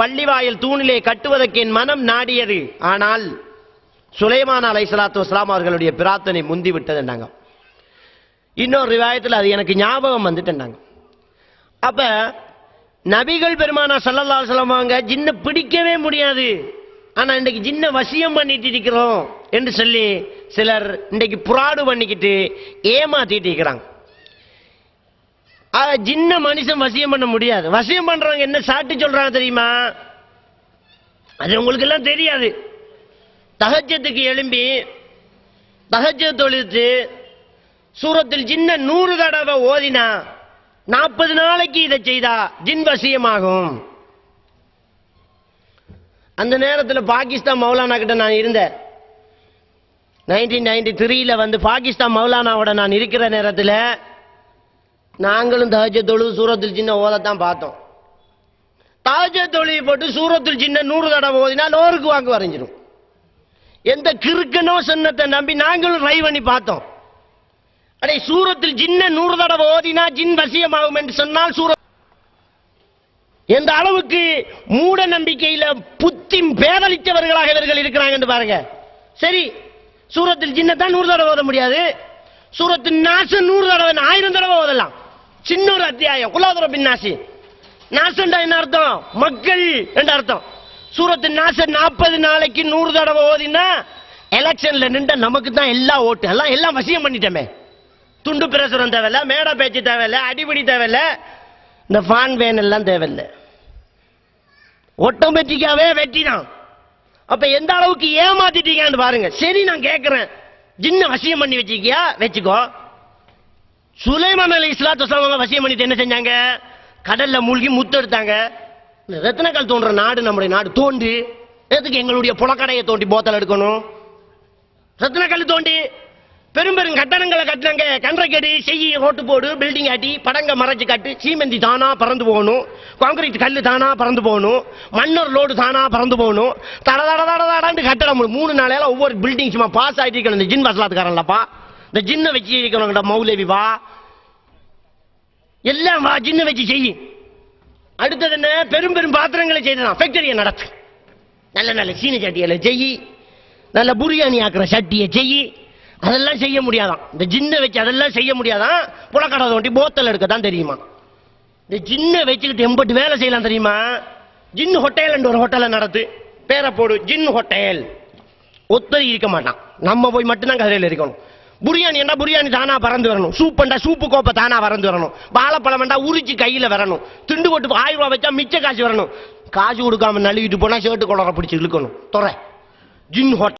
பள்ளிவாயில் தூணிலே கட்டுவதற்கு என் மனம் நாடியது. ஆனால் சுலைமான் அலைஹிஸ்ஸலாத்து வஸ்ஸலாம் அவர்களுடைய பிரார்த்தனை முந்தி விட்டதுன்னாங்க. இன்னொரு ரிவாயத்தில் அது எனக்கு ஞாபகம் வந்துட்டுன்னாங்க. அப்ப நபிகள் பெருமானா ஸல்லல்லாஹு அலைஹி வஸல்லம் அவங்க ஜின்னை பிடிக்கவே முடியாது, ஆனா இன்றைக்கு ஜின்ன வசியம் பண்ணிட்டு இருக்கிறோம் என்று சொல்லி சிலர் இன்றைக்கு புராடு பண்ணிக்கிட்டு ஏமாத்திட்டு இருக்கிறாங்க. ஜின்ன மனுஷன் வசியம் பண்ண முடியாது. வசியம் பண்றவங்க என்ன சாட்டி சொல்றாங்க தெரியுமா? அது உங்களுக்கு எல்லாம் தெரியாது. தஹஜ்ஜுக்கு எழும்பி தஹஜ்ஜத் தொழுது சூரத்துல் ஜின்ன 100 தடவை ஓதினா 40 நாளைக்கு இதை செய்தா ஜின் வசியமாகும். அந்த நேரத்தில் பாகிஸ்தான் மௌலானா கிட்ட நான் இருந்தேன். 1993 வந்து பாகிஸ்தான் மௌலானாவோட நான் இருக்கிற நேரத்தில் நாங்களும் தஹஜ்ஜத் தொழுது சூரத்துல் ஜின்ன ஓதத்தான் பார்த்தோம். தஹஜ்ஜத் தொழுகை போட்டு சூரத்துல் ஜின்ன 100 தடவை ஓதினா 100க்கு வாக்கு வரைஞ்சிடும். எந்த கிறுக்கனோ சொன்னத்தை நம்பி நாங்களும் ட்ரை பண்ணி பார்த்தோம். அடே சூரத்துல் ஜின்ன 100 தடவை ஓதினா ஜின் வசியமாகும் என்று சொன்னால் எந்த அளவுக்கு மூட நம்பிக்கையில புத்தி பேதளித்தவர்களாக இவர்கள் இருக்கிறாங்க என்று பாருங்க. சரி, சூரத்துல் ஜின்ன தான் 100 தடவை ஓத முடியாது. சூரத்துல் நாஸ் 100 தடவை 1000 தடவை ஓதலாம். சின்ன ஒரு அத்தியாயம் குல் ரப்பின் நாஸ். நாஸ் என்றா என்ன அர்த்தம்? மக்கள் என்ற அர்த்தம். சூரத்துல் நாஸ் 40 நாளைக்கு 100 தடவை ஓதினா எலெக்ஷன்ல நின்ற நமக்கு தான் எல்லா ஓட்டு எல்லாம் வசியம் பண்ணிட்டோமே. துண்டு பிரசுரம் தேவையில்ல, மேடை பேச்சு தேவையில்ல, அடிபடி தேவையில்ல, இந்த ஃபான் வேன் எல்லாம் தேவையில்லை, ஆட்டோமேட்டிக்காவே வெற்றி தான். அப்ப எந்த அளவுக்கு ஏமாத்திட்டீங்கன்னு பாருங்க. சரி, நான் கேட்கிறேன், ஜின்ன வசியம் பண்ணி வச்சிருக்கியா? வச்சுக்கோ. சுலைமான் அலைஹிஸ்ஸலாத்து வஸ்ஸலாம் வசியம் பண்ணிட்டு என்ன செஞ்சாங்க? கடல்ல மூழ்கி முத்தெடுத்தாங்க. ரத்னக்கல் தோன்ற நாடு நம்முடைய நாடு. தோண்டி எதுக்கு எங்களுடைய புலக்கடையை தோண்டி போத்தல் எடுக்கணும்? ரத்னக்கல் தோண்டி பெரும் கட்டணங்களை கட்டினாங்க. கன்றைக்கடி செய்ய ரோட்டு போடு, பில்டிங் ஆட்டி, படங்க மறைச்சு காட்டு, சீமெந்தி தானா பறந்து போகணும், கான்கிரீட் கல்லு தானா பறந்து போகணும், மண்ணர் லோடு தானா பறந்து போகணும், தடதடதடன்னு கட்டடம் 3 நாளையில ஒவ்வொரு பில்டிங் சும்மா பாஸ் ஆகிட்டு இருக்கணும். இந்த ஜின் வசலாத்துக்காரன்லப்பா, இந்த ஜின்னை வச்சு இருக்கணும்டா மௌலவி வா, எல்லாம் வா, ஜின்னை வச்சு செய். அடுத்தது என்ன? பெரும் பாத்திரங்களை செய்யலாம், ஃபேக்டரியை நடத்து, நல்ல சீனி சட்டிகளை செய், நல்ல புரியாணி ஆக்குற சட்டியை செய். அதெல்லாம் செய்ய முடியாதான், இந்த ஜின்னை வச்சு அதெல்லாம் செய்ய முடியாதான். புலக்கடை தோண்டி போத்தல் எடுக்கத்தான் தெரியுமா? இந்த ஜின்னை வச்சுக்கிட்டு எம்பட்டு வேலை செய்யலாம் தெரியுமா? ஜின் ஹோட்டல் ஒரு ஹோட்டலை நடத்து, பேரை போடு ஜின் ஹோட்டல். ஒத்தரி இருக்க மாட்டான், நம்ம போய் மட்டும்தான் கதையில் இருக்கணும். புரியாணி என்ன புரியாணி தானா பறந்து வரணும், சூப்புண்டா சூப்பு கோப்பை தானா பறந்து வரணும், வாழைப்பழம் வேண்டா உரிச்சு கையில வரணும், துண்டு போட்டு 1000 ரூபாய் வச்சா மிச்ச காசு வரணும். காசு கொடுக்காம நழுவிட்டு போனா ஷர்ட்டு கொளர பிடிச்சி இழுக்கணும். துறை ஜின் ஹோட்டல்.